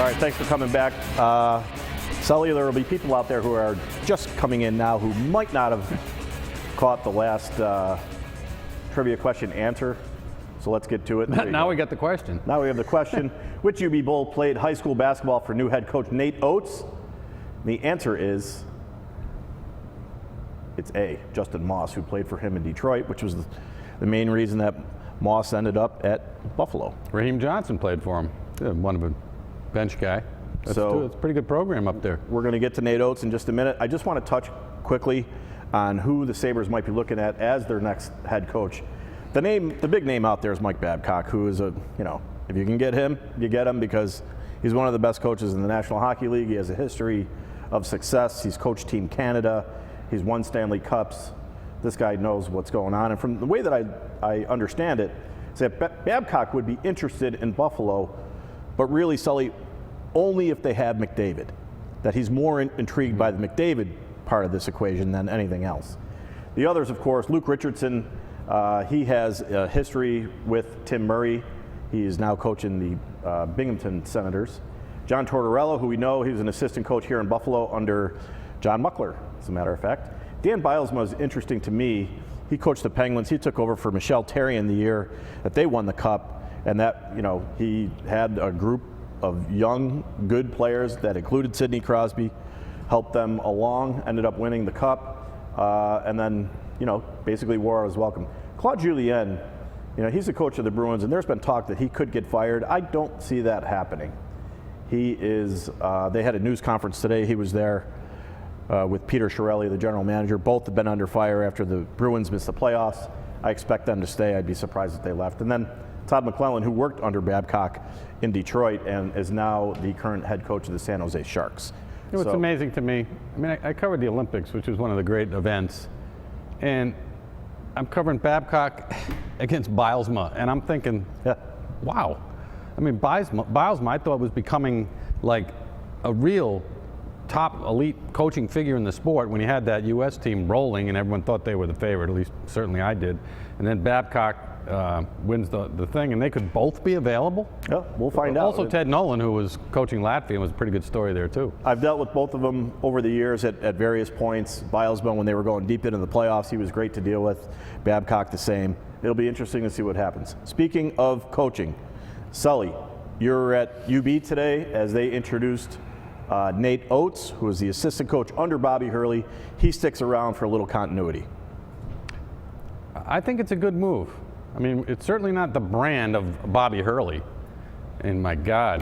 All right, thanks for coming back. Sully, there will be people out there who are just coming in now who might not have caught the last trivia question answer. So let's get to it. Now we got the question. Now we have the question. Which UB Bull played high school basketball for new head coach Nate Oats? The answer is, it's A, Justin Moss, who played for him in Detroit, which was the main reason that Moss ended up at Buffalo. Raheem Johnson played for him. One of a bench guy. It's a pretty good program up there. We're going to get to Nate Oats in just a minute. I just want to touch quickly on who the Sabres might be looking at as their next head coach. The big name out there is Mike Babcock, who is if you can get him, you get him, because he's one of the best coaches in the National Hockey League. He has a history of success. He's coached Team Canada. He's won Stanley Cups. This guy knows what's going on. And from the way that I understand it, is that Babcock would be interested in Buffalo, but really, Sully, only if they have McDavid. That he's more intrigued by the McDavid part of this equation than anything else. The others, of course, Luke Richardson, he has a history with Tim Murray. He is now coaching the Binghamton Senators. John Tortorella, who we know, he was an assistant coach here in Buffalo under John Muckler, as a matter of fact. Dan Bilesma is interesting to me. He coached the Penguins. He took over for Michel Therrien the year that they won the Cup, and that, he had a group of young, good players that included Sidney Crosby, helped them along, ended up winning the Cup, and then, basically wore out his welcome. Claude Julien, he's the coach of the Bruins, and there's been talk that he could get fired. I don't see that happening. He is, they had a news conference today. He was there with Peter Chiarelli, the general manager. Both have been under fire after the Bruins missed the playoffs. I expect them to stay. I'd be surprised if they left. And then Todd McClellan, who worked under Babcock in Detroit and is now the current head coach of the San Jose Sharks. What's amazing to me, I covered the Olympics, which was one of the great events, and I'm covering Babcock against Bilesma, and I'm thinking, wow. Bilesma I thought was becoming like a real top elite coaching figure in the sport when he had that U.S. team rolling and everyone thought they were the favorite, at least certainly I did. And then Babcock wins the thing, and they could both be available. Yeah, we'll find out. Also, Ted Nolan, who was coaching Latvia, was a pretty good story there too. I've dealt with both of them over the years at various points. Bilesma, when they were going deep into the playoffs, he was great to deal with. Babcock, the same. It'll be interesting to see what happens. Speaking of coaching, Sully, you're at UB today as they introduced Nate Oats, who is the assistant coach under Bobby Hurley. He sticks around for a little continuity. I think it's a good move. It's certainly not the brand of Bobby Hurley. And my God,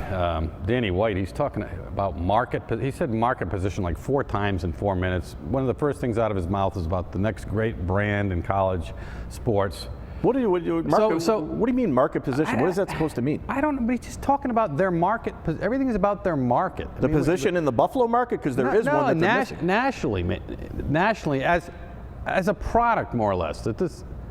Danny White, he's talking about market. He said market position like 4 times in 4 minutes. One of the first things out of his mouth is about the next great brand in college sports. What do you mean market position? What is that supposed to mean? I don't know, but he's just talking about their market. Everything is about their market. The position in the Buffalo market? Because there is one that they're missing. Nationally, as a product, more or less.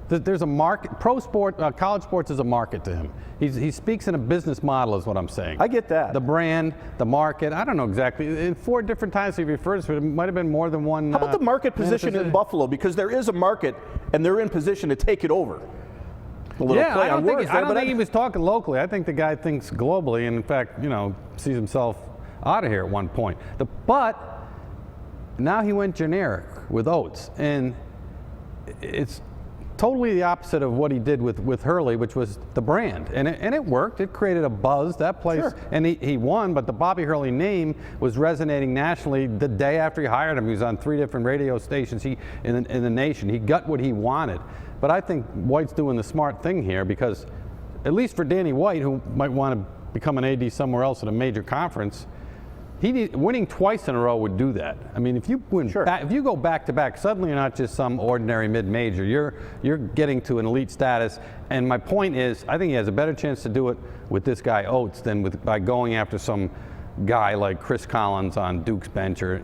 There's a market. Pro sport, college sports is a market to him. He speaks in a business model, is what I'm saying. I get that. The brand, the market. I don't know exactly. In 4 different times he refers to it. It might have been more than one. How about the market position in Buffalo? Because there is a market, and they're in position to take it over. I don't think he was talking locally. I think the guy thinks globally, and in fact, sees himself out of here at one point. But now he went generic with Oats, and it's totally the opposite of what he did with Hurley, which was the brand. And it worked. It created a buzz, that place. Sure. And he won, but the Bobby Hurley name was resonating nationally the day after he hired him. He was on 3 different radio stations in the nation. He got what he wanted. But I think White's doing the smart thing here, because at least for Danny White, who might want to become an AD somewhere else at a major conference, winning twice in a row would do that. If you win, if you go back to back, suddenly you're not just some ordinary mid-major. You're getting to an elite status. And my point is, I think he has a better chance to do it with this guy Oats than by going after some guy like Chris Collins on Duke's bench, or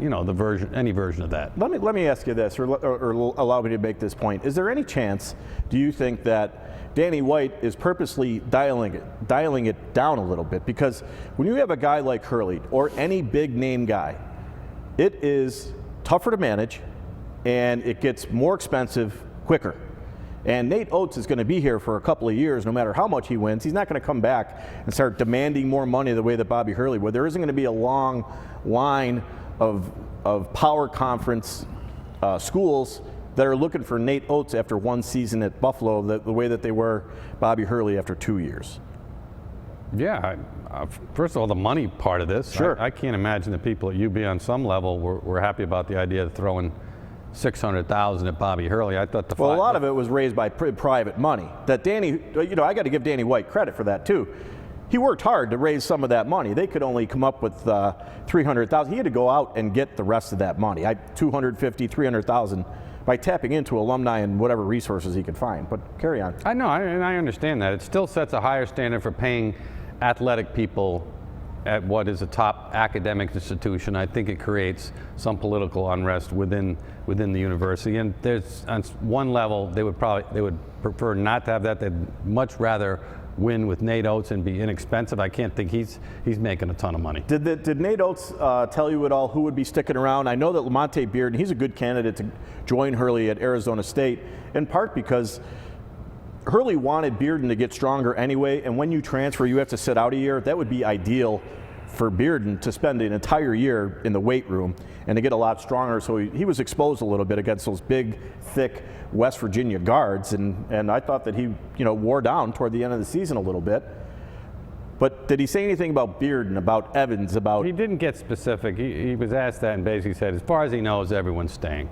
any version of that. Let me ask you this, or allow me to make this point. Is there any chance, do you think, that Danny White is purposely dialing it down a little bit? Because when you have a guy like Hurley or any big name guy, it is tougher to manage and it gets more expensive quicker. And Nate Oats is going to be here for a couple of years, no matter how much he wins. He's not going to come back and start demanding more money the way that Bobby Hurley would. There isn't going to be a long line of power conference schools that are looking for Nate Oats after one season at Buffalo the way that they were Bobby Hurley after 2 years. Yeah, first of all, the money part of this. Sure. I can't imagine the people at UB on some level were happy about the idea of throwing $600,000 at Bobby Hurley. I thought a lot of it was raised by private money. That Danny, I got to give Danny White credit for that too. He worked hard to raise some of that money. They could only come up with $300,000. He had to go out and get the rest of that money. $250,000, $300,000 by tapping into alumni and whatever resources he could find. But carry on. I know, and I understand that. It still sets a higher standard for paying athletic people at what is a top academic institution. I think it creates some political unrest within the university. And there's, on one level, they would prefer not to have that. They'd much rather win with Nate Oats and be inexpensive. I can't think he's making a ton of money. Did Nate Oats tell you at all who would be sticking around? I know that Lamonte Bearden, he's a good candidate to join Hurley at Arizona State, in part because Hurley wanted Bearden to get stronger anyway, and when you transfer, you have to sit out a year. That would be ideal for Bearden to spend an entire year in the weight room and to get a lot stronger. So he was exposed a little bit against those big, thick West Virginia guards, and I thought that he wore down toward the end of the season a little bit. But did he say anything about Bearden, about Evans, about? He didn't get specific. He was asked that and basically said, as far as he knows, everyone's staying.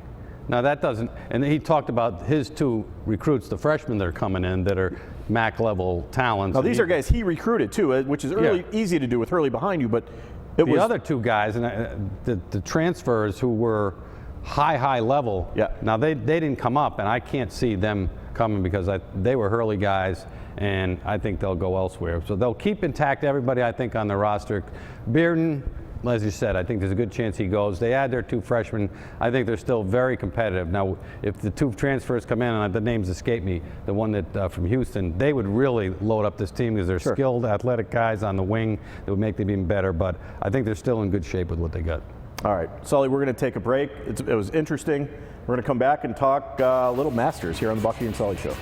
Now that doesn't, and he talked about his two recruits, the freshmen that are coming in that are MAC level talents. Now these are guys he recruited too, which is really easy to do with Hurley behind you, but the other two guys, and the transfers who were high level, now they didn't come up, and I can't see them coming because they were Hurley guys, and I think they'll go elsewhere. So they'll keep intact everybody, I think, on the roster. Bearden, as you said, I think there's a good chance he goes. They add their two freshmen. I think they're still very competitive. Now, if the two transfers come in, and the names escape me, the one that from Houston, they would really load up this team because they're skilled, athletic guys on the wing that would make them even better. But I think they're still in good shape with what they got. All right, Sully, we're going to take a break. It was interesting. We're going to come back and talk Little Masters here on the Bucky and Sully Show.